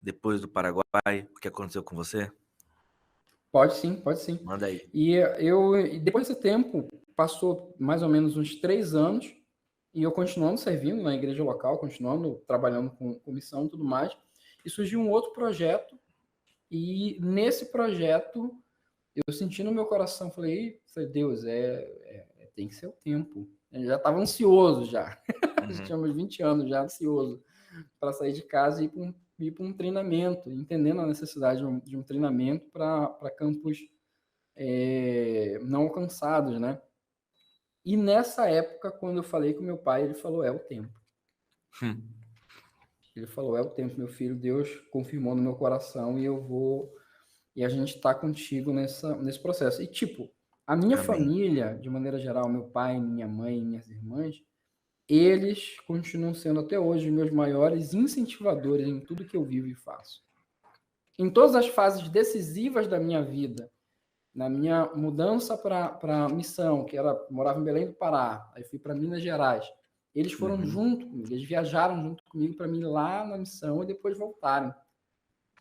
depois do Paraguai, o que aconteceu com você? Pode sim, pode sim. Manda aí. E depois desse tempo, passou mais ou menos uns 3 anos, e eu continuando servindo na igreja local, continuando trabalhando com missão e tudo mais, e surgiu um outro projeto, e nesse projeto, eu senti no meu coração, falei, Deus, tem que ser o tempo. Eu já estava ansioso já. Já tinha uns 20 anos já ansioso para sair de casa e ir para um treinamento, entendendo a necessidade de um treinamento para campos não alcançados, né? E nessa época, quando eu falei com meu pai, ele falou, é o tempo. Ele falou, é o tempo, meu filho, Deus confirmou no meu coração e eu vou... E a gente está contigo nesse processo. E, tipo, a minha Amém. família, de maneira geral, meu pai, minha mãe, minhas irmãs, eles continuam sendo até hoje meus maiores incentivadores em tudo que eu vivo e faço. Em todas as fases decisivas da minha vida, na minha mudança para a missão, que era morava em Belém do Pará, aí fui para Minas Gerais, eles foram junto comigo, eles viajaram junto comigo para mim lá na missão e depois voltaram,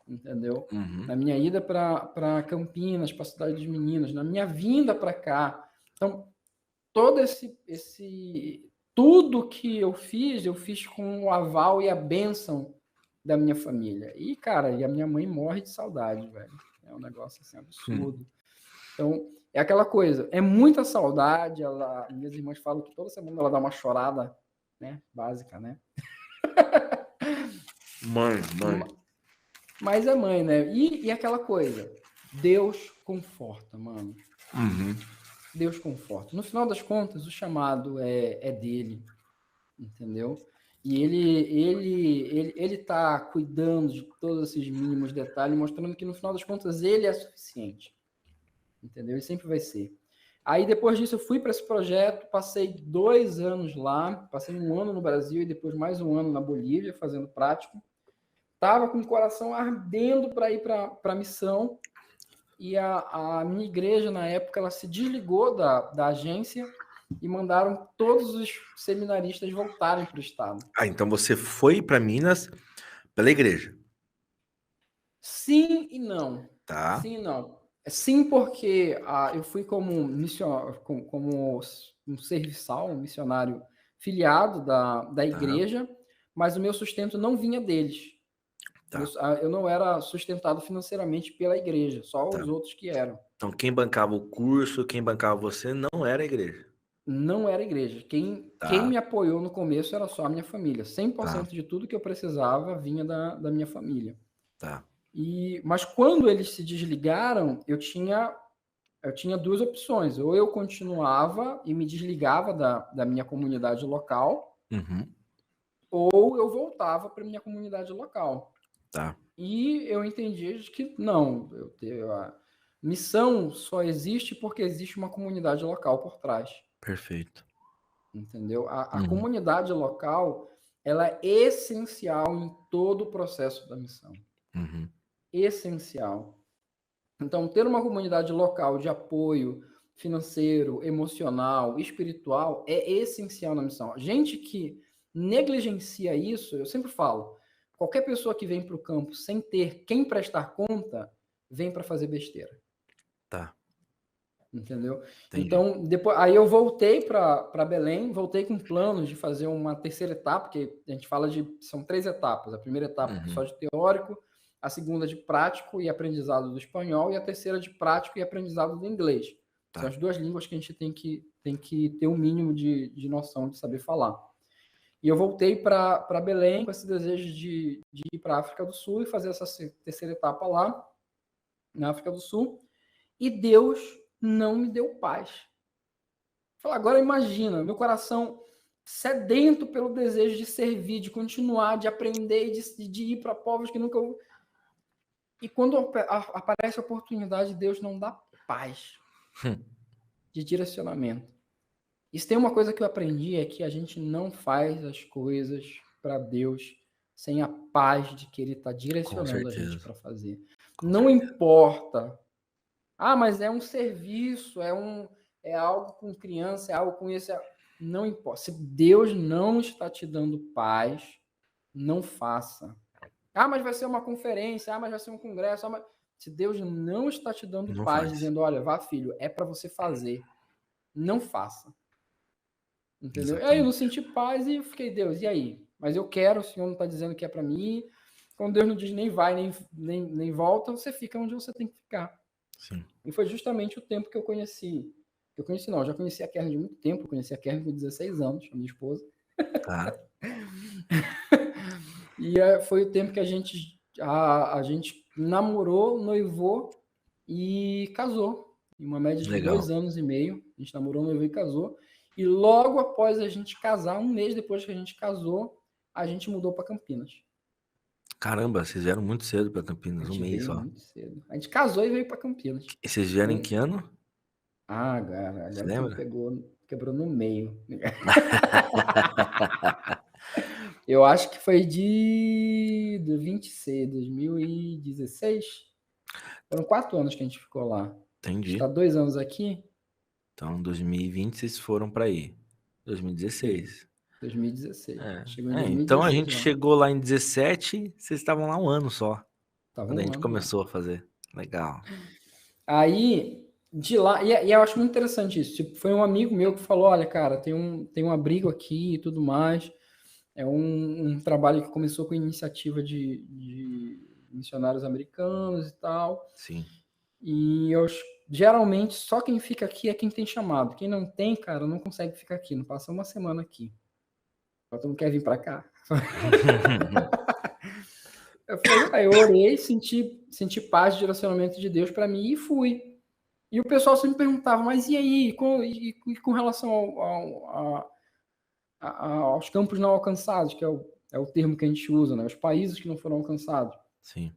entendeu? Na minha ida para Campinas, para a Cidade dos Meninos, na minha vinda para cá. Então, todo tudo que eu fiz com o aval e a bênção da minha família. E, cara, a minha mãe morre de saudade, velho. É um negócio assim absurdo. Então, é aquela coisa, é muita saudade. Minhas irmãs falam que toda semana ela dá uma chorada, né? Básica, né? Mãe. Mas é mãe, né? E aquela coisa, Deus conforta, mano. Deus conforta. No final das contas, o chamado é dele, entendeu? E ele tá cuidando de todos esses mínimos detalhes, mostrando que no final das contas ele é suficiente, entendeu? Ele sempre vai ser. Aí depois disso eu fui para esse projeto, passei 2 anos lá, passei 1 ano no Brasil e depois mais 1 ano na Bolívia fazendo prático. Tava com o coração ardendo para ir para a missão. E a minha igreja, na época, ela se desligou da agência e mandaram todos os seminaristas voltarem para o estado. Ah, então você foi para Minas pela igreja. Sim e não. Tá. Sim e não. Sim, porque eu fui como um serviçal, um missionário filiado da igreja, mas o meu sustento não vinha deles. Tá. Eu não era sustentado financeiramente pela igreja, só os outros que eram. Então quem bancava o curso, quem bancava você não era a igreja. Não era a igreja. Quem me apoiou no começo era só a minha família. 100% de tudo que eu precisava vinha da minha família. Tá. Mas quando eles se desligaram, eu tinha 2 opções. Ou eu continuava e me desligava da minha comunidade local, ou eu voltava para minha comunidade local. Tá. E eu entendi que não, a missão só existe porque existe uma comunidade local por trás. Perfeito. Entendeu? A comunidade local, ela é essencial em todo o processo da missão. Essencial. Então, ter uma comunidade local de apoio financeiro, emocional, espiritual é essencial na missão. Gente que negligencia isso, eu sempre falo, qualquer pessoa que vem para o campo sem ter quem prestar conta, vem para fazer besteira. Tá. Entendeu? Entendi. Então, depois, aí eu voltei para Belém, voltei com planos de fazer uma terceira etapa, porque a gente fala são 3 etapas. A primeira etapa só de teórico, a segunda de prático e aprendizado do espanhol, e a terceira de prático e aprendizado do inglês. São as 2 línguas que a gente tem que ter um mínimo de noção de saber falar. E eu voltei para Belém com esse desejo de ir para a África do Sul e fazer essa terceira etapa lá, na África do Sul. E Deus não me deu paz. Agora imagina, meu coração sedento pelo desejo de servir, de continuar, de aprender, de ir para povos que nunca... E quando aparece a oportunidade, Deus não dá paz de direcionamento. Isso tem uma coisa que eu aprendi, é que a gente não faz as coisas para Deus sem a paz de que Ele está direcionando a gente para fazer. Não importa. Mas é um serviço, é algo com criança, é algo com isso. Não importa. Se Deus não está te dando paz, não faça. Mas vai ser uma conferência, mas vai ser um congresso. Se Deus não está te dando Não paz, faz. dizendo, olha, vá, filho, é para você fazer. Não faça. Entendeu? Aí eu não Exatamente. senti paz e fiquei, Deus, e aí? Mas eu quero, o Senhor não está dizendo que é para mim. Quando Deus não diz nem vai, nem volta, você fica onde você tem que ficar. Sim. E foi justamente o tempo que eu conheci. Eu já conheci a Karen de muito tempo. Eu conheci a Karen com 16 anos, a minha esposa. Tá. E foi o tempo que a gente namorou, noivou e casou. Em uma média de Legal. 2 anos e meio. A gente namorou, noivou e casou. E logo após a gente casar, um mês depois que a gente casou, a gente mudou para Campinas. Caramba, vocês vieram muito cedo para A Campinas, um gente mês veio só. muito cedo. A gente casou e veio para Campinas. E vocês vieram em que ano? Cara, Você agora tu me lembra? quebrou no meio. Eu acho que foi do 26, 2016. Foram 4 anos que a gente ficou lá. Entendi. Está 2 anos aqui? Então, 2020 vocês foram para aí. 2016. 2016. Chegou em Então a 2016 gente lá. chegou lá em 17, vocês estavam lá um ano só. Tava Quando a um gente ano lá. começou a fazer. Legal. Aí, de lá, e eu acho muito interessante isso. Tipo, foi um amigo meu que falou: olha, cara, tem um abrigo aqui e tudo mais. É um trabalho que começou com iniciativa de missionários americanos e tal. Sim. E geralmente só quem fica aqui é quem tem chamado. Quem não tem, cara, não consegue ficar aqui. Não passa uma semana aqui. Tu não quer vir para cá? Eu falei, eu orei, senti paz de direcionamento de Deus para mim e fui. E o pessoal sempre perguntava, mas e aí? Com relação aos campos não alcançados, que é o termo que a gente usa, né? Os países que não foram alcançados. Sim.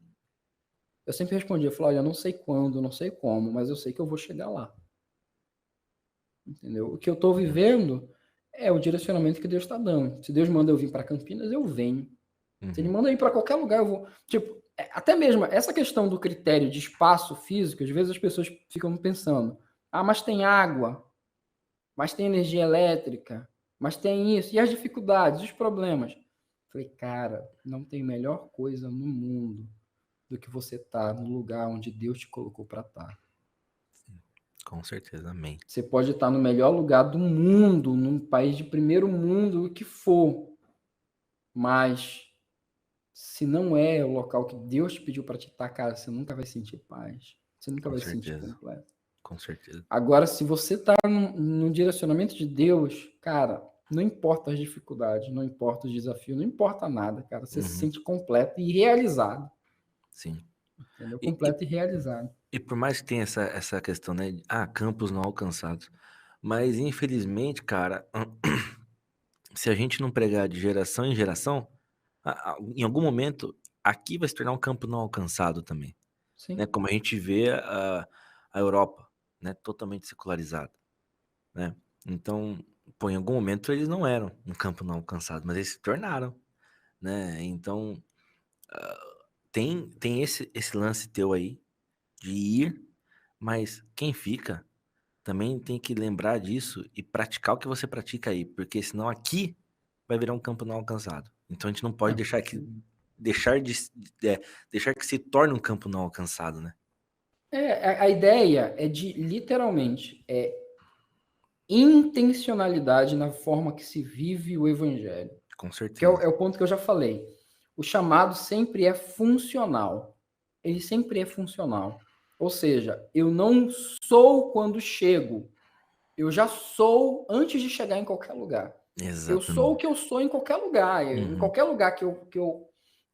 Eu sempre respondia, eu falava, olha, eu não sei quando, não sei como, mas eu sei que eu vou chegar lá. Entendeu? O que eu estou vivendo é o direcionamento que Deus está dando. Se Deus manda eu vir para Campinas, eu venho. Se Ele manda eu ir para qualquer lugar, eu vou. Tipo, até mesmo essa questão do critério de espaço físico, às vezes as pessoas ficam pensando, mas tem água, mas tem energia elétrica, mas tem isso, e as dificuldades, os problemas. Falei, cara, não tem melhor coisa no mundo do que você estar no lugar onde Deus te colocou para estar. Com certeza, amém. Você pode estar no melhor lugar do mundo, num país de primeiro mundo, o que for, mas se não é o local que Deus te pediu para te estar, cara, você nunca vai sentir paz. Você nunca vai se sentir completo. Com certeza. Agora, se você está no direcionamento de Deus, cara, não importa as dificuldades, não importa os desafios, não importa nada, cara. Você se sente completo e realizado. Sim. Entendeu? Completo e realizado. E por mais que tenha essa questão, né? Campos não alcançados. Mas, infelizmente, cara, se a gente não pregar de geração em geração, em algum momento, aqui vai se tornar um campo não alcançado também. Sim. Né? Como a gente vê a Europa, né? Totalmente secularizada, né? Então, pô, em algum momento eles não eram um campo não alcançado, mas eles se tornaram, né? Então, tem esse lance teu aí de ir, mas quem fica também tem que lembrar disso e praticar o que você pratica aí, porque senão aqui vai virar um campo não alcançado. Então a gente não pode deixar que se torne um campo não alcançado, né? A ideia é de, literalmente, intencionalidade na forma que se vive o evangelho. Com Que certeza. é o ponto que eu já falei. O chamado sempre é funcional. Ele sempre é funcional. Ou seja, eu não sou quando chego. Eu já sou antes de chegar em qualquer lugar. Eu sou o que eu sou em qualquer lugar. Em qualquer lugar que eu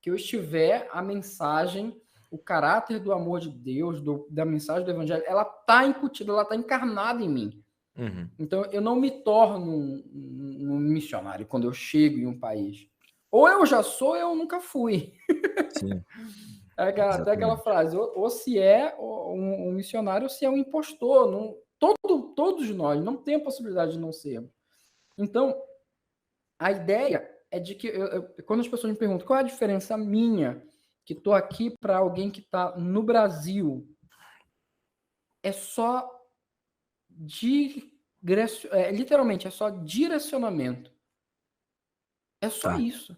estiver, a mensagem, o caráter do amor de Deus, da mensagem do evangelho, ela está incutida, ela está encarnada em mim. Então, eu não me torno um missionário quando eu chego em um país. Ou eu já sou, ou eu nunca fui. Sim. Até aquela frase, ou se é um missionário, ou se é um impostor. Não, todos nós não tem a possibilidade de não sermos. Então, a ideia é de que, quando as pessoas me perguntam qual é a diferença minha, que estou aqui para alguém que está no Brasil, é só literalmente, é só direcionamento. É só isso.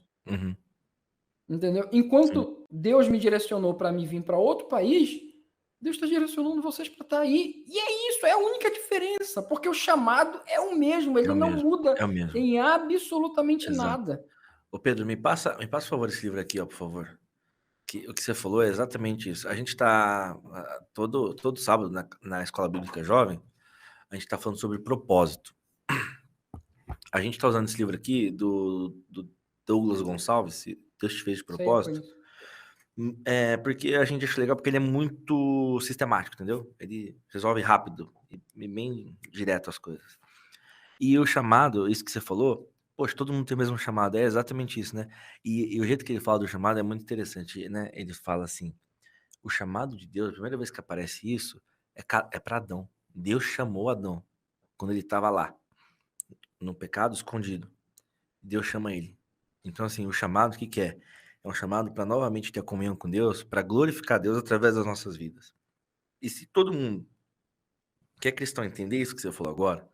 Entendeu? Sim, Enquanto Deus me direcionou para me vir para outro país, Deus está direcionando vocês para estar aí. E é isso, é a única diferença, porque o chamado é o mesmo, é ele o não mesmo, muda é o mesmo. em absolutamente Exato. nada. Ô Pedro, me passa por favor esse livro aqui, ó, por favor. O que você falou é exatamente isso. A gente tá todo sábado na Escola Bíblica Jovem, a gente tá falando sobre propósito. A gente tá usando esse livro aqui do Douglas Gonçalves, Se Deus te fez de Sei, propósito, conheço. porque a gente acha legal, porque ele é muito sistemático, entendeu? Ele resolve rápido e bem direto as coisas. E o chamado, isso que você falou, poxa, todo mundo tem o mesmo chamado, é exatamente isso, né? E o jeito que ele fala do chamado é muito interessante, né? Ele fala assim: o chamado de Deus, a primeira vez que aparece isso, é para Adão. Deus chamou Adão quando ele estava lá, no pecado escondido. Deus chama ele. Então, assim, o chamado, o que que é? É um chamado para novamente ter a comunhão com Deus, para glorificar Deus através das nossas vidas. E se todo mundo que é cristão entender isso que você falou agora,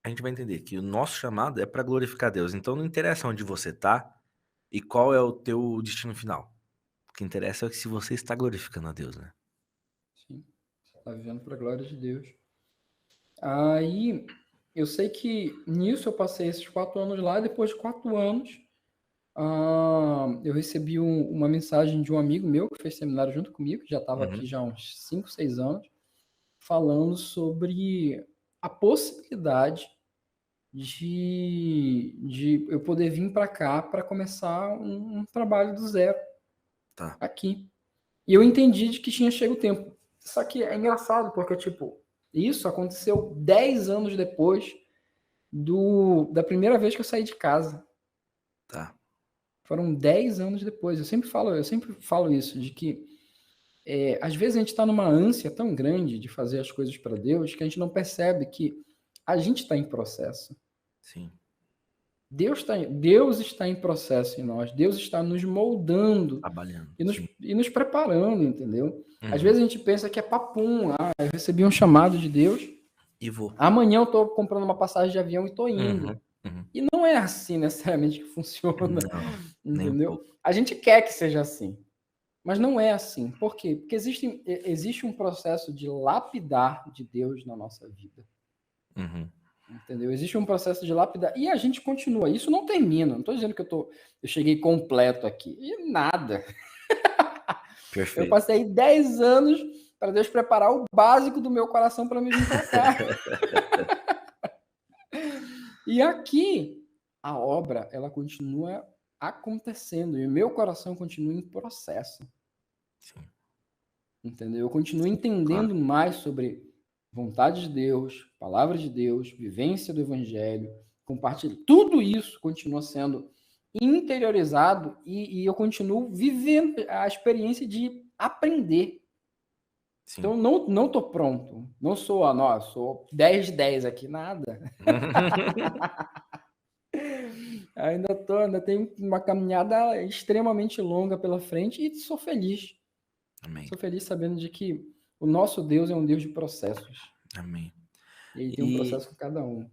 a gente vai entender que o nosso chamado é para glorificar Deus. Então não interessa onde você tá e qual é o teu destino final. O que interessa é que se você está glorificando a Deus, né? Sim, você está vivendo para a glória de Deus. Aí, eu sei que nisso eu passei esses 4 anos lá, e depois de 4 anos, eu recebi uma mensagem de um amigo meu que fez seminário junto comigo, que já estava aqui Uhum. já há uns 5, 6 anos, falando sobre a possibilidade de eu poder vir para cá para começar um trabalho do zero Tá. aqui. E eu entendi de que tinha chegado o tempo. Só que é engraçado, porque, tipo, isso aconteceu 10 anos depois da primeira vez que eu saí de casa. Tá. Foram 10 anos depois. Eu sempre falo isso, de que às vezes a gente está numa ânsia tão grande de fazer as coisas para Deus que a gente não percebe que a gente está em processo. Sim. Deus está em processo em nós. Deus está nos moldando Trabalhando. e nos, Sim. e nos preparando, entendeu? Às Uhum. vezes a gente pensa que é papum. Eu recebi um chamado de Deus. E vou. Amanhã eu estou comprando uma passagem de avião e estou indo. Uhum. Uhum. E não é assim necessariamente que funciona, Não, nem um entendeu? pouco. A gente quer que seja assim, mas não é assim. Por quê? Porque existe um processo de lapidar de Deus na nossa vida. Uhum. Entendeu? Existe um processo de lapidar. E a gente continua. Isso não termina. Não estou dizendo que eu cheguei completo aqui. E nada. Eu Perfeito. passei 10 anos para Deus preparar o básico do meu coração para me vir para cá. E aqui, a obra, ela continua acontecendo. E o meu coração continua em processo. Sim, Entendeu? Eu continuo claro. entendendo mais sobre vontade de Deus, palavra de Deus, vivência do Evangelho, compartilhar. Tudo isso continua sendo interiorizado e eu continuo vivendo a experiência de aprender. Sim. Então, não estou pronto. Não sou, sou 10 de 10 aqui, nada. Ainda tenho uma caminhada extremamente longa pela frente e sou feliz. Amém. Sou feliz sabendo de que o nosso Deus é um Deus de processos. Amém. E ele tem um E processo com cada um.